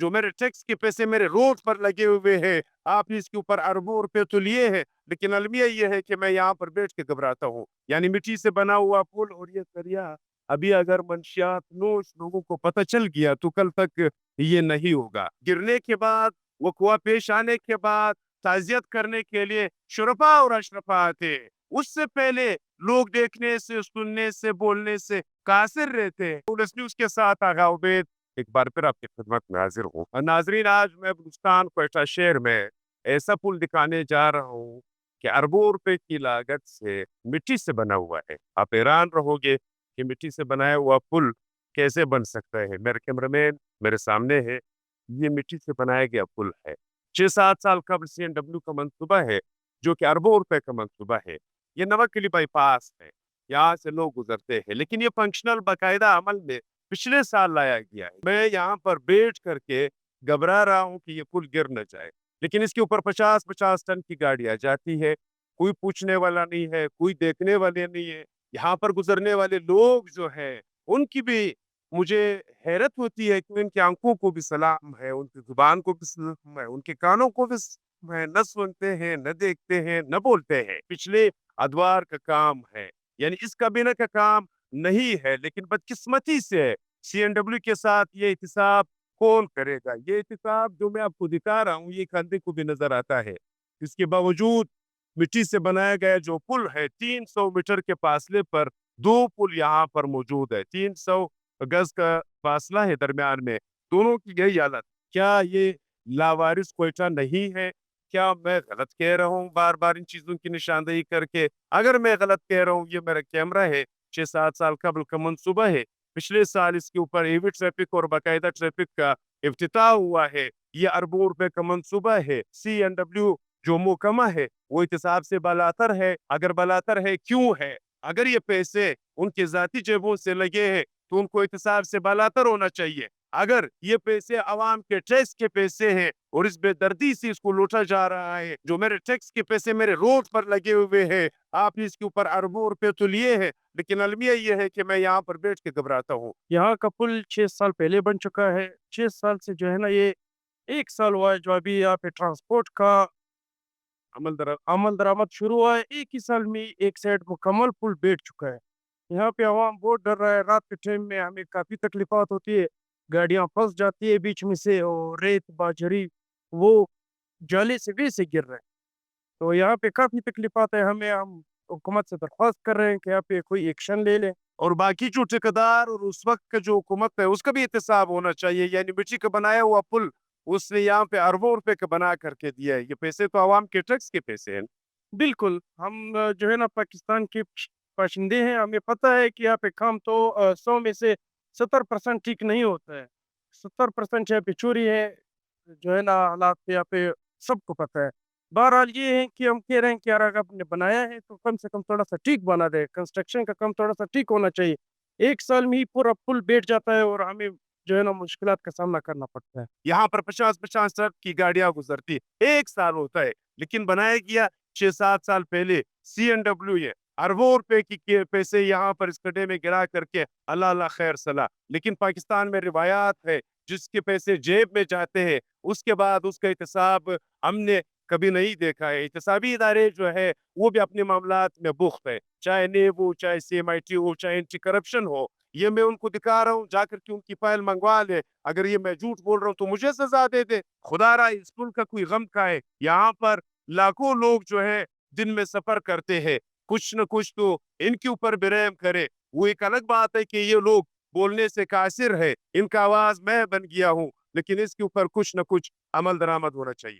जो मेरे टैक्स के पैसे मेरे रोड पर लगे हुए हैं, आपने इसके ऊपर अरबों रुपए तो लिए हैं, लेकिन अलमिया ये है कि मैं यहाँ पर बैठ के घबराता हूँ। यानी मिट्टी से बना हुआ पुल और ये दरिया, अभी अगर मंशियात नोश लोगों को पता चल गया तो कल तक ये नहीं होगा। गिरने के बाद, वक़्वा पेश आने के बाद ताज़ियत करने के लिए शुरफा और अशरफा आते हैं। उससे पहले लोग देखने से, सुनने से, बोलने से कासिर रहते हैं। पुलिस न्यूज़ के साथ आगा उबैद एक बार फिर आपकी खिदमत में हाजिर हूँ। नाजरीन, आज मैं बलूचिस्तान क्वेटा शहर में ऐसा पुल दिखाने जा रहा हूँ कि अरबों रुपए की लागत से मिट्टी से बना हुआ है। आप हैरान रहोगे कि मिट्टी से बनाया हुआ पुल कैसे बन सकता है। मेरे कैमरामैन मेरे सामने है, ये मिट्टी से बनाया गया पुल है। 6-7 साल कबल सीएनडब्ल्यू का मंसूबा है, जो कि अरबों रुपए का मंसूबा है। ये नवाकली बाईपास है, यहाँ से लोग गुजरते हैं, लेकिन ये फंक्शनल बाकायदा अमल में पिछले साल लाया गया है। मैं यहाँ पर बैठ करके घबरा रहा हूँ कि ये पुल गिर न जाए, लेकिन इसके ऊपर 50-50 टन की गाड़ियाँ जाती है। कोई पूछने वाला नहीं है, कोई देखने वाले नहीं है। यहाँ पर गुजरने वाले लोग जो हैं, उनकी भी मुझे हैरत होती है कि उनकी आंखों को भी सलाम है, उनकी जुबान को भी सलाम है, उनके कानों को भी सलाम है। न सुनते हैं, न देखते हैं, न बोलते हैं। पिछले अदवार का काम है, यानी इस काबीना का काम नहीं है, लेकिन बदकिस्मती से सीएनडब्ल्यू के साथ ये एहतिसाब कौन करेगा? ये एहतिसाब जो मैं आपको दिखा रहा हूँ, ये खाने को भी नजर आता है। इसके बावजूद मिट्टी से बनाया गया जो पुल है, 300 मीटर के फासले पर 2 पुल यहाँ पर मौजूद है। 300 गज का फासला है दरमियान में, दोनों की यही हालत। क्या ये लावारिस क्वेटा नहीं है? क्या मैं गलत कह रहा हूँ बार-बार इन चीज़ों की निशानदेही करके? अगर मैं गलत कह रहा हूँ, ये मेरा कैमरा है, 6-7 साल कबल का मंसूबा है। पिछले साल इसके ऊपर हेवी ट्रैफिक और बाकायदा ट्रैफिक का इफ्तिताह हुआ है। ये अरबों रुपए का मंसूबा है। सीएनडब्ल्यू जो महकमा है, वो इस हिसाब से बालातर है। अगर बालातर है, क्यों है? अगर ये पैसे उनकी ज़ाती जेबों से लगे हैं, तो उनको एहतिसाब से बालातर होना चाहिए। अगर ये पैसे अवाम के टैक्स के पैसे हैं और इस बेदर्दी से इसको लूटा जा रहा है, जो मेरे टैक्स के पैसे मेरे रोड पर लगे हुए हैं, आपने इसके ऊपर अरबों रुपए तो लिए हैं, लेकिन अलमिया ये है कि मैं यहाँ पर बैठ के घबराता हूँ। यहाँ का पुल 6 साल पहले बन चुका है। 6 साल से जो है ना, ये 1 साल हुआ है जो अभी यहाँ पे ट्रांसपोर्ट का अमल दरामद शुरू हुआ है। 1 ही साल में 1 साइड मुकम्मल पुल बैठ चुका है। यहाँ पे अवाम बहुत डर रहा है, रात के टाइम में हमें काफ़ी तकलीफ़ात होती है, गाड़ियाँ फँस जाती है बीच में से और रेत, बाजरी वो जाले से वैसे गिर रहे हैं। तो यहाँ पे काफ़ी तकलीफ़ात है हमें, हम हुकूमत से दरख्वास्त कर रहे हैं कि यहाँ पे कोई एक्शन ले लें। और बाकी जो ठेकेदार और उस वक़्त का जो हुकूमत है, उसका भी एहतसाब होना चाहिए। यानी मिट्टी का बनाया हुआ पुल, उसने यहाँ पे अरबों रुपए का बना करके दिया है। ये पैसे तो अवाम के टैक्स के पैसे हैं। बिल्कुल, हम जो है ना पाकिस्तान के बाशिंदे हैं, हमें पता है कि यहाँ पे काम तो 100 में से 70% ठीक नहीं होता है। 70% यहाँ पे चोरी है, जो है ना हालात यहाँ पे सबको पता है। बहरहाल ये है कि हम कह रहे हैं कि यार अगर आपने बनाया है तो कम से कम थोड़ा-सा ठीक बना दें, कंस्ट्रक्शन का काम थोड़ा-सा ठीक होना चाहिए। 1 साल में ही पूरा पुल बैठ जाता है और हमें जो है ना मुश्किलात का सामना करना पड़ता है। यहाँ पर 50-50 ट्रक की गाड़ियाँ गुज़रती है, 1 साल होता है, लेकिन बनाया गया 6-7 साल पहले। सीएनडब्ल्यू ये अरबों रुपए की के पैसे यहाँ पर इस गड्ढे में गिरा करके अल्लाह अल्लाह खैर सलाह। लेकिन पाकिस्तान में रिवायात है, जिसके पैसे जेब में जाते हैं, उसके बाद उसका एहतसाब हमने कभी नहीं देखा है। एहतसाबी इदारे जो है, वो भी अपने मामलात में पुख्त है, चाहे नेब हो, चाहे सीएमआईटी हो, चाहे एंटी करप्शन हो। ये मैं उनको दिखा रहा हूँ, जाकर के उनकी फाइल मंगवा ले। अगर ये मैं झूठ बोल रहा हूँ तो मुझे सजा दे दे। खुदारा इस पुल का कोई गम खाए। यहाँ पर लाखों लोग जो है दिन में सफर करते हैं, कुछ न कुछ तो इनके ऊपर भी रहम करे। वो एक अलग बात है कि ये लोग बोलने से कासिर है, इनका आवाज मैं बन गया हूँ, लेकिन इसके ऊपर कुछ न कुछ अमल दरामद होना चाहिए।